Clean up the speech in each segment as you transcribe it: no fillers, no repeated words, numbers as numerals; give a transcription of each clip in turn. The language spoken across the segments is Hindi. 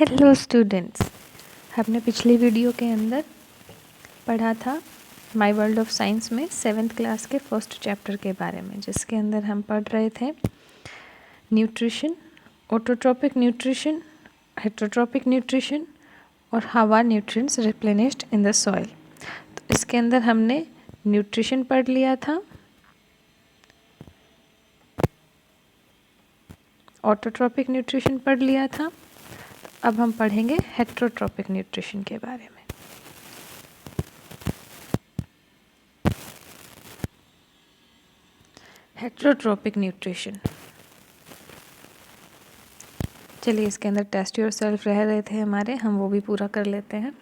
हेलो स्टूडेंट्स, हमने पिछली वीडियो के अंदर पढ़ा था माय वर्ल्ड ऑफ साइंस में 7th क्लास के फर्स्ट चैप्टर के बारे में, जिसके अंदर हम पढ़ रहे थे nutrition, autotrophic nutrition, heterotrophic nutrition और how are nutrients replenished in the soil. तो इसके अंदर हमने न्यूट्रिशन पढ़ लिया था, ऑटोट्रॉपिक न्यूट्रिशन पढ़ लिया था। अब हम पढ़ेंगे हेटरोट्रॉपिक न्यूट्रिशन के बारे में। हेटरोट्रॉपिक न्यूट्रिशन, चलिए इसके अंदर टेस्ट योरसेल्फ रह रहे थे हमारे, हम वो भी पूरा कर लेते हैं।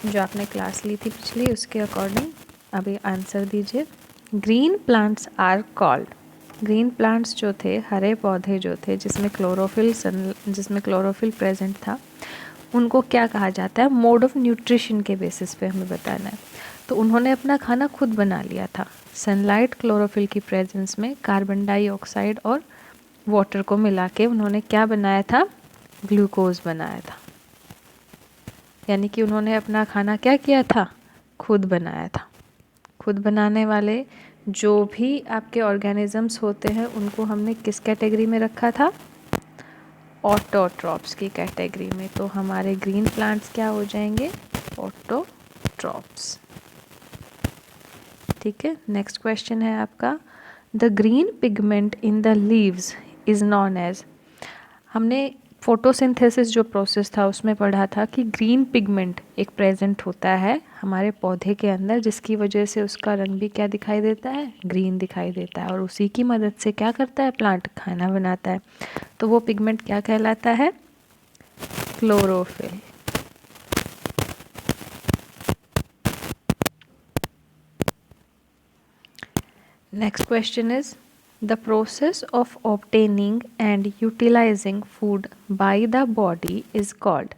जो आपने क्लास ली थी पिछली, उसके अकॉर्डिंग अभी आंसर दीजिए। Green plants are called, green plants जो थे, हरे पौधे जो थे जिसमें क्लोरोफिल प्रेजेंट था, उनको क्या कहा जाता है? मोड ऑफ न्यूट्रिशन के बेसिस पे हमें बताना है। तो उन्होंने अपना खाना खुद बना लिया था। सनलाइट, क्लोरोफिल की प्रेजेंस में कार्बन डाइऑक्साइड और वाटर को मिला के उन्होंने क्या बनाया था? ग्लूकोज बनाया था। यानी कि उन्होंने अपना खाना क्या किया था? खुद बनाया था। खुद बनाने वाले जो भी आपके ऑर्गेनिजम्स होते हैं, उनको हमने किस कैटेगरी में रखा था? ऑटोट्रॉप्स की कैटेगरी में। तो हमारे ग्रीन प्लांट्स क्या हो जाएंगे? ऑटोट्रॉप्स। ठीक है, नेक्स्ट क्वेश्चन है आपका, the green pigment in the leaves is known as. हमने फोटोसिंथेसिस जो प्रोसेस था उसमें पढ़ा था कि ग्रीन पिगमेंट एक प्रेजेंट होता है हमारे पौधे के अंदर, जिसकी वजह से उसका रंग भी क्या दिखाई देता है? ग्रीन दिखाई देता है। और उसी की मदद से क्या करता है? प्लांट खाना बनाता है। तो वो पिगमेंट क्या कहलाता है? Chlorophyll. Next question is, the process of obtaining and utilising food by the body is called.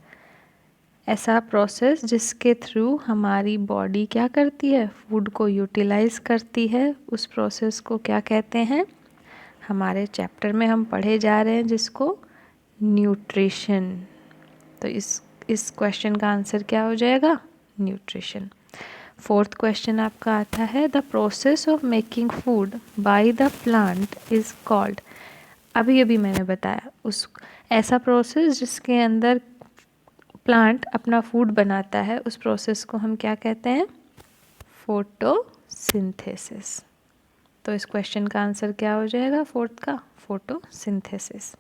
ऐसा प्रोसेस जिसके थ्रू हमारी बॉडी क्या करती है? फूड को यूटिलाइज करती है, उस प्रोसेस को क्या कहते हैं? हमारे चैप्टर में हम पढ़े जा रहे हैं जिसको न्यूट्रिशन। तो इस क्वेश्चन का आंसर क्या हो जाएगा? न्यूट्रिशन। फोर्थ क्वेश्चन आपका आता है, the process of making food by the plant is called. अभी अभी मैंने बताया उस ऐसा प्रोसेस जिसके अंदर प्लांट अपना फूड बनाता है, उस प्रोसेस को हम क्या कहते हैं? फोटोसिंथेसिस। तो इस क्वेश्चन का आंसर क्या हो जाएगा फोर्थ का? Photosynthesis.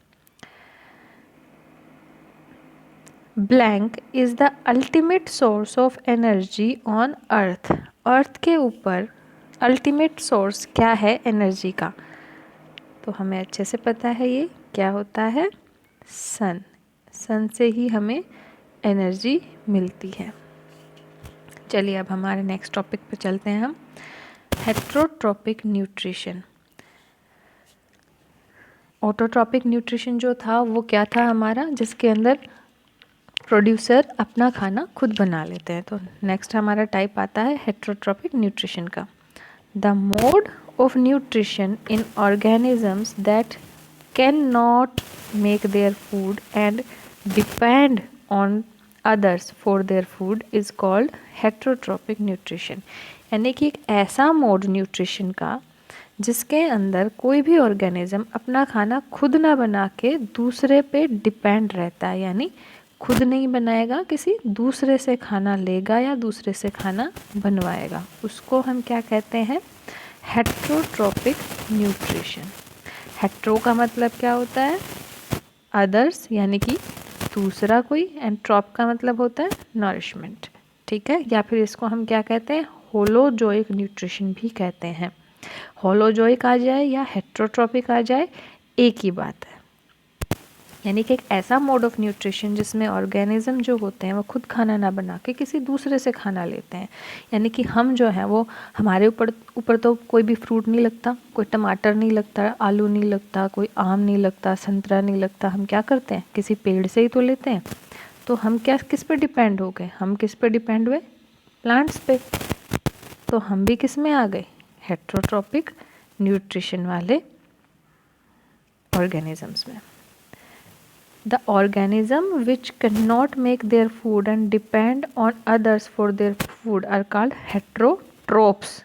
Blank is the ultimate source of energy on earth. Earth के ऊपर अल्टीमेट सोर्स क्या है एनर्जी का? तो हमें अच्छे से पता है ये क्या होता है? सन। सन से ही हमें एनर्जी मिलती है। चलिए अब हमारे नेक्स्ट टॉपिक पे चलते हैं हम, हेटरोट्रॉपिक न्यूट्रिशन। ऑटोट्रॉपिक न्यूट्रिशन जो था वो क्या था हमारा? जिसके अंदर प्रोड्यूसर अपना खाना खुद बना लेते हैं। तो नेक्स्ट हमारा टाइप आता है हेटरोट्रॉपिक न्यूट्रिशन का। The mode of nutrition in organisms that can not make their food and depend on others for their food is called heterotrophic nutrition. यानी कि एक ऐसा मोड न्यूट्रिशन का जिसके अंदर कोई भी ऑर्गेनिज्म अपना खाना खुद ना बना के दूसरे पे डिपेंड रहता है, यानी खुद नहीं बनाएगा, किसी दूसरे से खाना लेगा या दूसरे से खाना बनवाएगा, उसको हम क्या कहते हैं? Heterotrophic nutrition. हेट्रो का मतलब क्या होता है? अदर्स, यानी कि दूसरा कोई, एंड ट्रॉप का मतलब होता है नरिशमेंट। ठीक है, या फिर इसको हम क्या कहते हैं? होलोजोइक न्यूट्रिशन भी कहते हैं। होलोजोइक आ जाए या हेटरोट्रॉपिक आ जाए, एक ही बात है। यानी कि एक ऐसा मोड ऑफ न्यूट्रिशन जिसमें ऑर्गेनिज्म जो होते हैं वो खुद खाना ना बना के किसी दूसरे से खाना लेते हैं। यानी कि हम जो है वो, हमारे ऊपर तो कोई भी फ्रूट नहीं लगता, कोई टमाटर नहीं लगता, आलू नहीं लगता, कोई आम नहीं लगता, संतरा नहीं लगता। हम क्या करते हैं? किसी पेड़ से ही तो लेते हैं। तो हम क्या, किस पे डिपेंड हो गए? हम किस पे डिपेंड हुए? प्लांट्स पे। तो हम भी किस में आ गए? हेटरोट्रॉपिक न्यूट्रिशन वाले ऑर्गेनिजम्स में। The organism which can not make their food and depend on others for their food are called heterotrophs.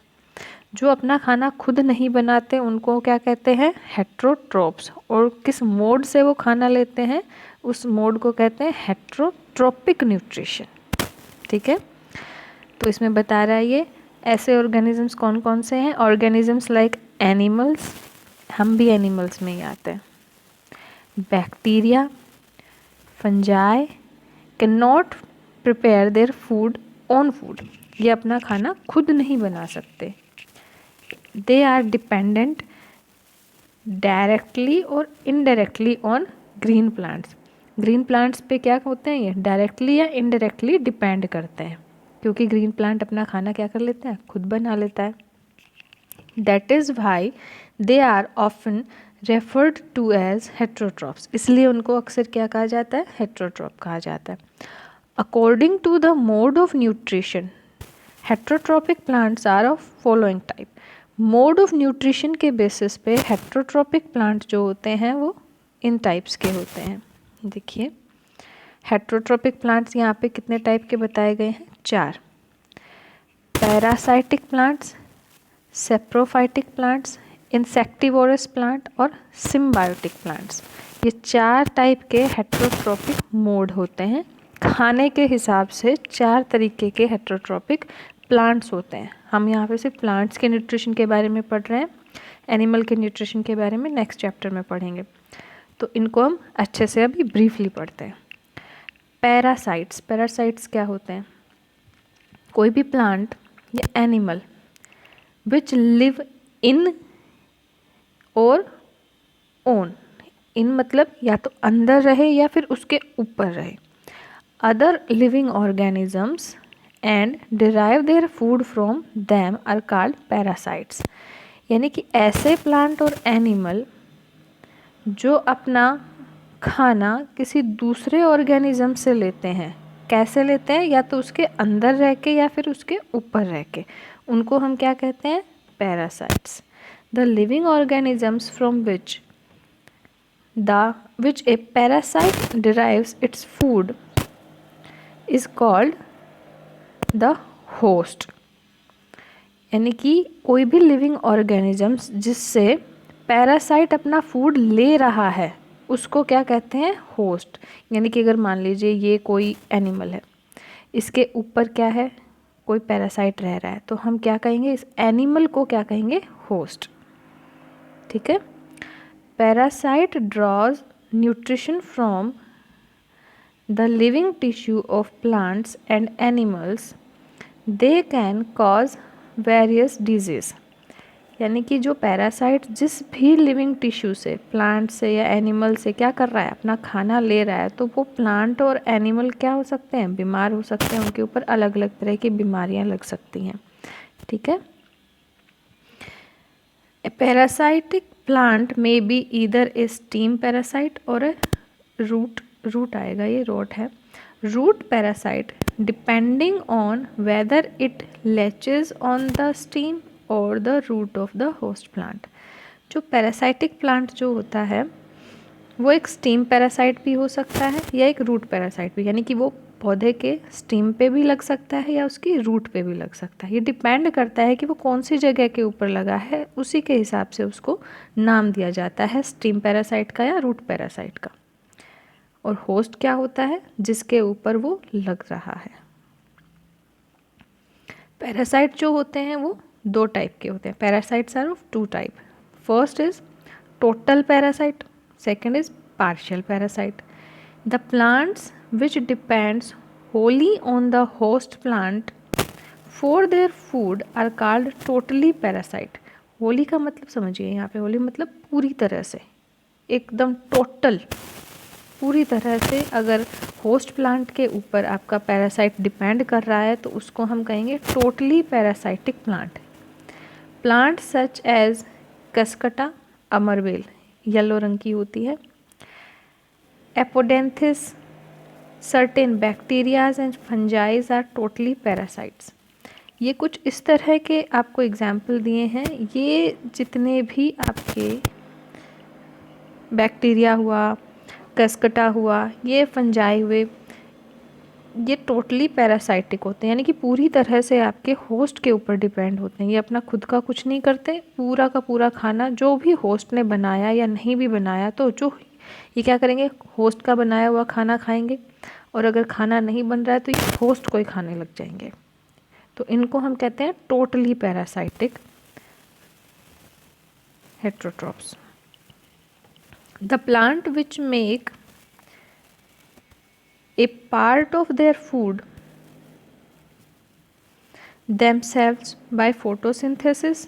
जो अपना खाना खुद नहीं बनाते उनको क्या कहते हैं? हेट्रोट्रोप्स। और किस मोड से वो खाना लेते हैं उस मोड को कहते हैं हेट्रोट्रोपिक न्यूट्रिशन। ठीक है, तो इसमें बता रहा है ये ऐसे ऑर्गेनिजम्स कौन कौन से हैं। ऑर्गेनिजम्स लाइक एनिमल्स, हम भी एनिमल्स में ही आते हैं। Bacteria, fungi can not prepare their food own food, ये अपना खाना खुद नहीं बना सकते। दे आर डिपेंडेंट डायरेक्टली और indirectly on green plants. Green plants पे क्या होते हैं? ये डायरेक्टली या इनडायरेक्टली डिपेंड करते हैं, क्योंकि ग्रीन प्लांट अपना खाना क्या कर लेते हैं? खुद बना लेता है। That is why they are often referred to as heterotrophs, इसलिए उनको अक्सर क्या कहा जाता है? हेट्रोट्रॉप कहा जाता है। According to the mode of nutrition, heterotrophic plants are of following type. Mode of nutrition के बेसिस पे हेट्रोट्रॉपिक प्लांट जो होते हैं वो इन टाइप्स के होते हैं। देखिए हेट्रोट्रॉपिक प्लांट्स यहाँ पे कितने टाइप के बताए गए हैं? 4। Parasitic plants, saprophytic plants, insectivorous plant और सिम्बायोटिक प्लांट्स। ये 4 टाइप के हेट्रोट्रॉपिक मोड होते हैं। खाने के हिसाब से 4 तरीके के हेट्रोट्रॉपिक प्लांट्स होते हैं। हम यहाँ पे सिर्फ प्लांट्स के न्यूट्रिशन के बारे में पढ़ रहे हैं, एनिमल के न्यूट्रिशन के बारे में नेक्स्ट चैप्टर में पढ़ेंगे, तो इनको हम अच्छे से अभी ब्रीफली पढ़ते हैं। पैरासाइट्स, पैरासाइट्स क्या होते हैं? कोई भी प्लांट या एनिमल विच लिव इन और ओन, इन मतलब या तो अंदर रहे या फिर उसके ऊपर रहे, other living organisms and derive their food from them are called parasites. यानी कि ऐसे प्लांट और एनिमल जो अपना खाना किसी दूसरे ऑर्गेनिज्म से लेते हैं। कैसे लेते हैं? या तो उसके अंदर रह के या फिर उसके ऊपर रह के, उनको हम क्या कहते हैं? Parasites. The living organisms from which A parasite derives its food is called the host. यानी कि कोई भी लिविंग ऑर्गेनिजम्स जिससे पैरासाइट अपना फूड ले रहा है उसको क्या कहते हैं? होस्ट। यानी कि अगर मान लीजिए ये कोई एनिमल है, इसके ऊपर क्या है? कोई पैरासाइट रह रहा है, तो हम क्या कहेंगे? इस एनिमल को क्या कहेंगे? होस्ट। ठीक है। Parasite draws nutrition from the living tissue of plants and animals. They can cause various disease. यानी कि जो पैरासाइट जिस भी लिविंग टिश्यू से, प्लांट से या एनिमल से क्या कर रहा है? अपना खाना ले रहा है, तो वो प्लांट और एनिमल क्या हो सकते हैं? बीमार हो सकते हैं, उनके ऊपर अलग अलग तरह की बीमारियां लग सकती हैं। ठीक है। A parasitic plant may be either a stem parasite और ए रूट आएगा, ये रूट है, root parasite, depending on whether it latches on the stem और the root of the host plant. जो पैरासाइटिक प्लांट जो होता है वो एक स्टीम पैरासाइट भी हो सकता है या एक रूट पैरासाइट भी, यानी कि वो पौधे के स्टीम पे भी लग सकता है या उसकी रूट पे भी लग सकता है। ये डिपेंड करता है कि वो कौन सी जगह के ऊपर लगा है, उसी के हिसाब से उसको नाम दिया जाता है, स्टीम पैरासाइट का या रूट पैरासाइट का। और होस्ट क्या होता है? जिसके ऊपर वो लग रहा है। पैरासाइट जो होते हैं वो 2 टाइप के होते हैं। Parasites are of 2 type. First is total parasite, second is partial parasite. The plants which depends wholly on the host plant for their food are called totally parasite. Wholly का मतलब समझिए, यहाँ पे होली मतलब पूरी तरह से, एकदम टोटल, पूरी तरह से अगर होस्ट प्लांट के ऊपर आपका पैरासाइट डिपेंड कर रहा है तो उसको हम कहेंगे totally parasitic plant. Plant such as cuscuta, अमरवेल येलो रंग की होती है, Apodanthes, certain bacterias and fungi are totally parasites. ये कुछ इस तरह के आपको एग्जाम्पल दिए हैं। ये जितने भी आपके बैक्टीरिया हुआ, कसकटा हुआ, ये फंजाई हुए, ये टोटली पैरासाइटिक होते हैं, यानी कि पूरी तरह से आपके होस्ट के ऊपर डिपेंड होते हैं। ये अपना खुद का कुछ नहीं करते, पूरा का पूरा खाना जो भी होस्ट ने बनाया या नहीं भी बनाया, तो जो ये क्या करेंगे, होस्ट का बनाया हुआ खाना खाएंगे, और अगर खाना नहीं बन रहा है तो ये होस्ट को ही खाने लग जाएंगे। तो इनको हम कहते हैं totally parasitic heterotrophs. The plant which make a part of their food themselves by photosynthesis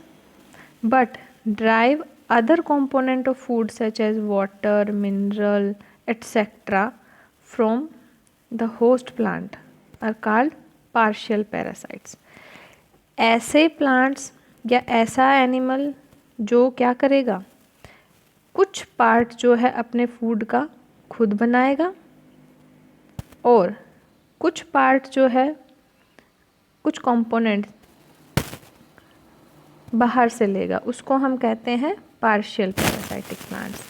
but derive other component of food such as water, mineral, etc. from the host plant are called partial parasites. ऐसे प्लांट्स या ऐसा एनिमल जो क्या करेगा, कुछ पार्ट जो है अपने फूड का खुद बनाएगा और कुछ पार्ट जो है, कुछ कंपोनेंट बाहर से लेगा, उसको हम कहते हैं पार्शियल पैरासाइटिक प्लांट्स।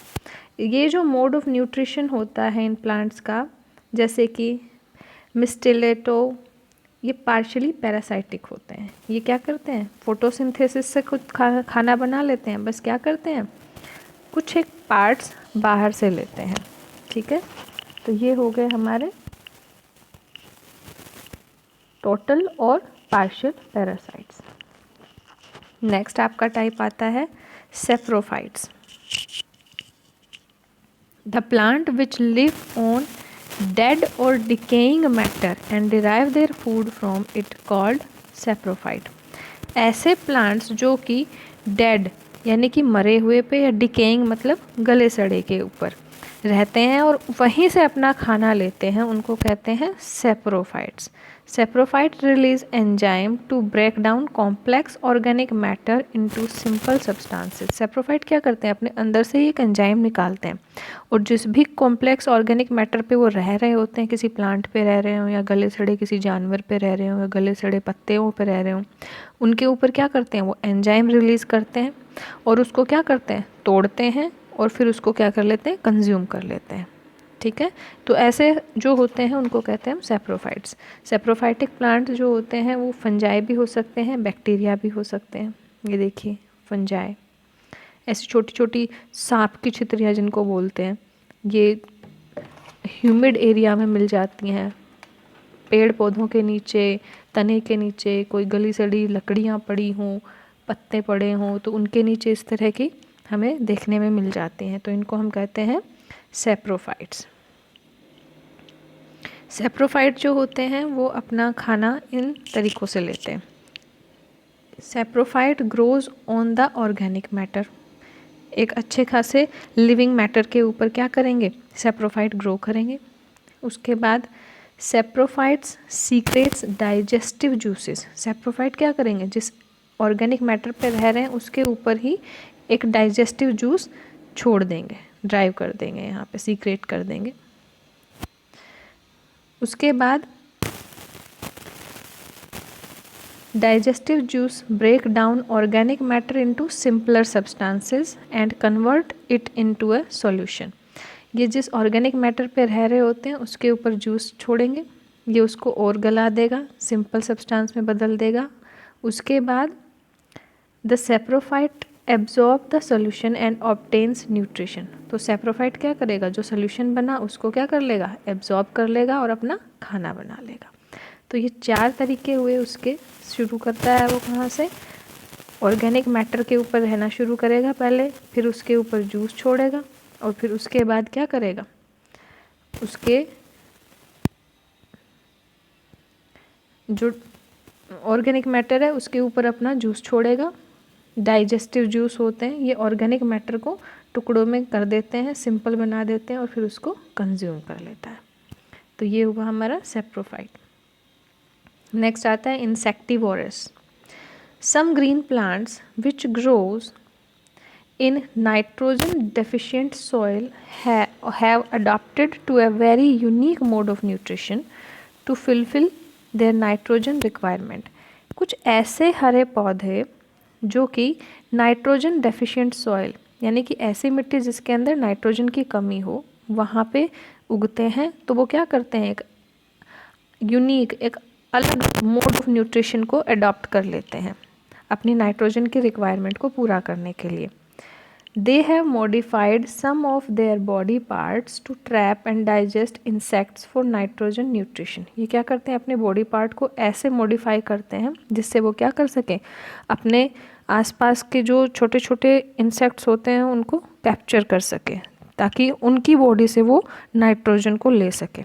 ये जो मोड ऑफ न्यूट्रिशन होता है इन प्लांट्स का, जैसे कि मिस्टेलेटो, ये पार्शियली पैरासाइटिक होते हैं। ये क्या करते हैं, फोटोसिंथेसिस से खुद खाना बना लेते हैं, बस क्या करते हैं, कुछ एक पार्ट्स बाहर से लेते हैं। ठीक है, तो ये हो गए हमारे टोटल और पार्शियल पैरासाइट्स। नेक्स्ट आपका टाइप आता है saprophytes. The plant which live on dead और decaying matter and derive their food from it called saprophyte. ऐसे प्लांट्स जो कि डेड यानी कि मरे हुए पे या डिकेइंग मतलब गले सड़े के ऊपर रहते हैं और वहीं से अपना खाना लेते हैं, उनको कहते हैं saprophytes. Saprophyte release enzyme to break down complex organic matter into simple substances. Saprophyte क्या करते हैं, अपने अंदर से ही एक एंजाइम निकालते हैं और जिस भी कॉम्प्लेक्स ऑर्गेनिक मैटर पे वो रह रहे होते हैं, किसी प्लांट पे रह रहे हो या गले सड़े किसी जानवर पे रह रहे हो या गले सड़े पत्तियों पे रह रहे हो, उनके ऊपर क्या करते हैं, वो एंजाइम रिलीज करते हैं और उसको क्या करते हैं, तोड़ते हैं और फिर उसको क्या कर लेते हैं, कंज्यूम कर लेते हैं। ठीक है, तो ऐसे जो होते हैं उनको कहते हैं हम सेप्रोफाइट्स। सेप्रोफाइटिक प्लांट जो होते हैं वो फंजाई भी हो सकते हैं, बैक्टीरिया भी हो सकते हैं। ये देखिए फंजाई, ऐसी छोटी छोटी सांप की छितरियाँ जिनको बोलते हैं, ये ह्यूमिड एरिया में मिल जाती हैं, पेड़ पौधों के नीचे, तने के नीचे, कोई गली सड़ी लकड़ियाँ पड़ी हों, पत्ते पड़े हों, तो उनके नीचे इस तरह की हमें देखने में मिल जाती हैं, तो इनको हम कहते हैं सेप्रोफाइट्स। सेप्रोफाइट जो होते हैं वो अपना खाना इन तरीक़ों से लेते हैं। Saprophyte grows on the organic matter, एक अच्छे खासे लिविंग मैटर के ऊपर क्या करेंगे, सेप्रोफाइट ग्रो करेंगे। उसके बाद saprophytes secrets digestive juices. Saprophyte क्या करेंगे, जिस ऑर्गेनिक मैटर पे रह रहे हैं उसके ऊपर ही एक डाइजेस्टिव जूस छोड़ देंगे, ड्राइव कर देंगे, यहाँ पे सीक्रेट कर देंगे। उसके बाद digestive juice break down organic matter into simpler substances and convert it into a solution. ये जिस ऑर्गेनिक मैटर पे रह रहे होते हैं उसके ऊपर जूस छोड़ेंगे, ये उसको और गला देगा, सिंपल सब्सटेंस में बदल देगा। उसके बाद the saprophyte absorb the solution and obtains nutrition. तो सेप्रोफाइट क्या करेगा, जो सोल्यूशन बना उसको क्या कर लेगा, एब्जॉर्ब कर लेगा और अपना खाना बना लेगा। तो ये 4 तरीके हुए उसके। शुरू करता है वो कहाँ से, ऑर्गेनिक मैटर के ऊपर रहना शुरू करेगा पहले, फिर उसके ऊपर जूस छोड़ेगा और फिर उसके बाद क्या करेगा, उसके जो ऑर्गेनिक मैटर है उसके ऊपर अपना जूस छोड़ेगा। डाइजेस्टिव जूस होते हैं, ये ऑर्गेनिक मैटर को टुकड़ों में कर देते हैं, सिंपल बना देते हैं और फिर उसको कंज्यूम कर लेता है। तो ये हुआ हमारा सेप्रोफाइट। नेक्स्ट आता है insectivorous. Some green plants which grows in nitrogen deficient soil have adapted to a very unique mode of nutrition to fulfill their nitrogen requirement। कुछ ऐसे हरे पौधे जो कि नाइट्रोजन डेफिशिएंट सॉइल यानी कि ऐसी मिट्टी जिसके अंदर नाइट्रोजन की कमी हो, वहाँ पे उगते हैं, तो वो क्या करते हैं, एक यूनिक, एक अलग मोड ऑफ न्यूट्रिशन को अडॉप्ट कर लेते हैं अपनी नाइट्रोजन की रिक्वायरमेंट को पूरा करने के लिए। They have modified some of their body parts to trap and digest insects for nitrogen nutrition. ये क्या करते हैं, अपने बॉडी पार्ट को ऐसे मॉडिफाई करते हैं जिससे वो क्या कर सकें, अपने आसपास के जो छोटे छोटे इंसेक्ट्स होते हैं उनको कैप्चर कर सकें, ताकि उनकी बॉडी से वो नाइट्रोजन को ले सके।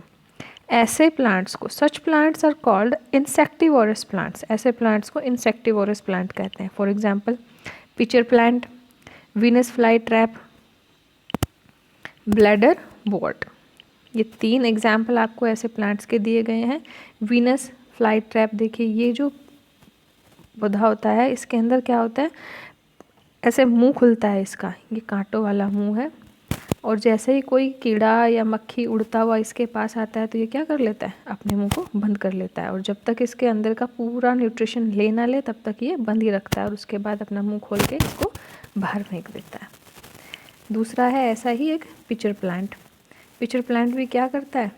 ऐसे प्लांट्स को, such plants are called insectivorous plants, ऐसे प्लांट्स को इंसेक्टिवोरस प्लांट कहते हैं। For example pitcher plant, Venus fly trap, bladderwort. ये 3 एग्जाम्पल आपको ऐसे प्लांट्स के दिए गए हैं। वीनस फ्लाई ट्रैप देखिए, ये जो पौधा होता है इसके अंदर क्या होता है, ऐसे मुंह खुलता है इसका, ये कांटों वाला मुंह है, और जैसे ही कोई कीड़ा या मक्खी उड़ता हुआ इसके पास आता है तो ये क्या कर लेता है, अपने मुंह को बंद कर लेता है, और जब तक इसके अंदर का पूरा न्यूट्रिशन ले ना ले तब तक ये बंद ही रखता है, और उसके बाद अपना मुंह खोल के इसको बाहर फेंक देता है। दूसरा है ऐसा ही एक पिचर प्लांट। पिचर प्लांट भी क्या करता है,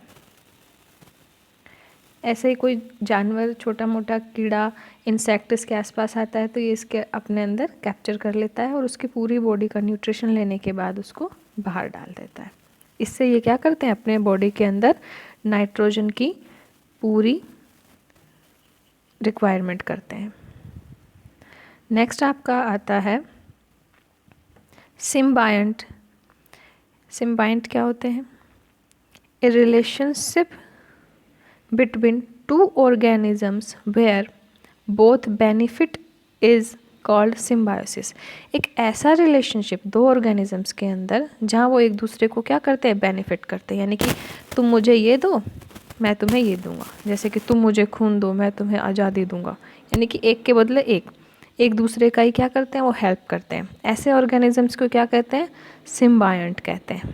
ऐसे ही कोई जानवर, छोटा मोटा कीड़ा, इंसेक्ट इसके आसपास आता है तो ये इसके अपने अंदर कैप्चर कर लेता है और उसकी पूरी बॉडी का न्यूट्रिशन लेने के बाद उसको बाहर डाल देता है। इससे ये क्या करते हैं, अपने बॉडी के अंदर नाइट्रोजन की पूरी रिक्वायरमेंट करते हैं। नेक्स्ट आपका आता है सिम्बायंट। सिम्बायंट क्या होते हैं, ए relationship between 2 organisms where both benefit is called symbiosis। एक ऐसा रिलेशनशिप 2 ऑर्गेनिजम्स के अंदर जहाँ वो एक दूसरे को क्या करते हैं, बेनिफिट करते हैं, यानी कि तुम मुझे ये दो मैं तुम्हें ये दूंगा, जैसे कि तुम मुझे खून दो मैं तुम्हें आज़ादी दूंगा, यानी कि एक के बदले एक दूसरे का ही क्या करते हैं, वो हेल्प करते हैं। ऐसे ऑर्गेनिजम्स को क्या कहते हैं, सिम्बायंट कहते हैं।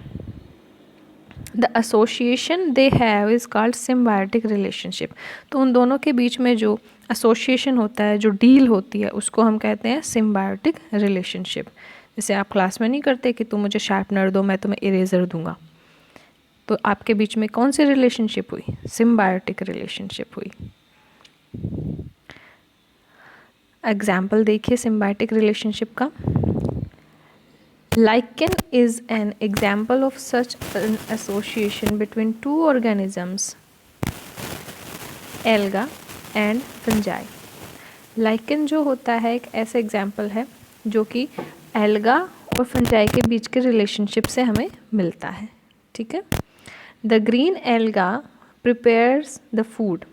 The association they have is called symbiotic relationship. तो उन दोनों के बीच में जो एसोसिएशन होता है, जो डील होती है, उसको हम कहते हैं सिम्बायोटिक रिलेशनशिप। जैसे आप क्लास में नहीं करते कि तुम मुझे शार्पनर दो मैं तुम्हें इरेजर दूंगा, तो आपके बीच में कौन सी रिलेशनशिप हुई, सिम्बायोटिक रिलेशनशिप हुई। एग्जाम्पल देखिए सिम्बायोटिक रिलेशनशिप का। Lichen is an example of such an association between 2 organisms, alga and fungi। Lichen जो होता है एक ऐसा एग्जाम्पल है जो कि एल्गा और फंजाई के बीच के रिलेशनशिप से हमें मिलता है, ठीक है। The green alga prepares the food.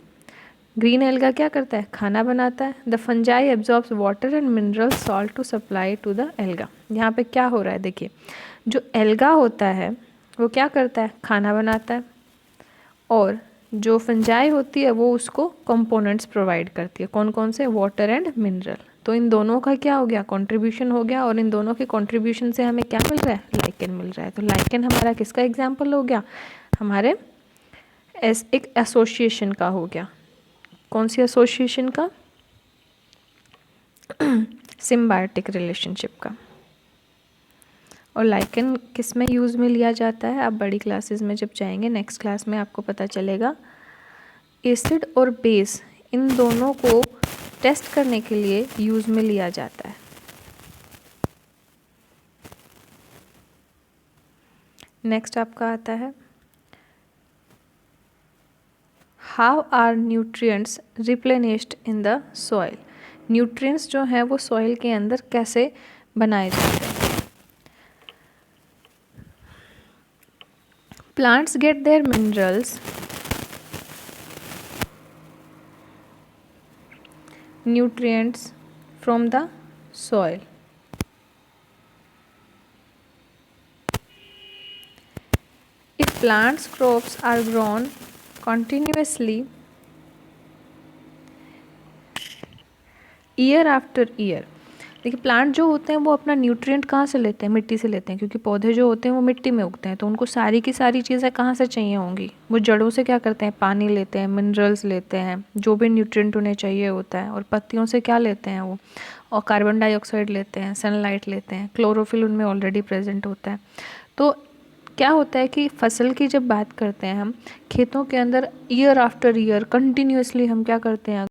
Green alga क्या करता है, खाना बनाता है। The fungi absorbs water and mineral salt to supply to the alga. यहाँ पे क्या हो रहा है देखिए, जो एल्गा होता है वो क्या करता है, खाना बनाता है, और जो फंजाई होती है वो उसको कंपोनेंट्स प्रोवाइड करती है। कौन कौन से, वाटर एंड मिनरल। तो इन दोनों का क्या हो गया, कंट्रीब्यूशन हो गया, और इन दोनों के कंट्रीब्यूशन से हमें क्या मिल रहा है, लाइकेन मिल रहा है। तो लाइकेन हमारा किसका एग्जाम्पल हो गया, हमारे एक एसोसिएशन का हो गया। कौन सी एसोसिएशन का, सिम्बायोटिक रिलेशनशिप का। और लाइकेन किस में यूज़ में लिया जाता है, आप बड़ी क्लासेस में जब जाएंगे नेक्स्ट क्लास में आपको पता चलेगा। एसिड और बेस इन दोनों को टेस्ट करने के लिए यूज़ में लिया जाता है। नेक्स्ट आपका आता है how are nutrients replenished in the soil. Nutrients जो हैं वो सॉइल के अंदर कैसे बनाए जाते हैं। Plants get their minerals, nutrients from the soil। If plants crops are grown continuously year after year, देखिए प्लांट जो होते हैं वो अपना न्यूट्रिएंट कहाँ से लेते हैं, मिट्टी से लेते हैं, क्योंकि पौधे जो होते हैं वो मिट्टी में उगते हैं, तो उनको सारी की सारी चीज़ें कहाँ से चाहिए होंगी, वो जड़ों से क्या करते हैं, पानी लेते हैं, मिनरल्स लेते हैं, जो भी न्यूट्रिएंट उन्हें चाहिए होता है, और पत्तियों से क्या लेते हैं वो, और कार्बन डाइऑक्साइड लेते हैं, सनलाइट लेते हैं, क्लोरोफिल उनमें ऑलरेडी प्रेजेंट होता है। तो क्या होता है कि फसल की जब बात करते हैं हम, खेतों के अंदर ईयर आफ्टर ईयर कंटिन्यूअसली हम क्या करते हैं,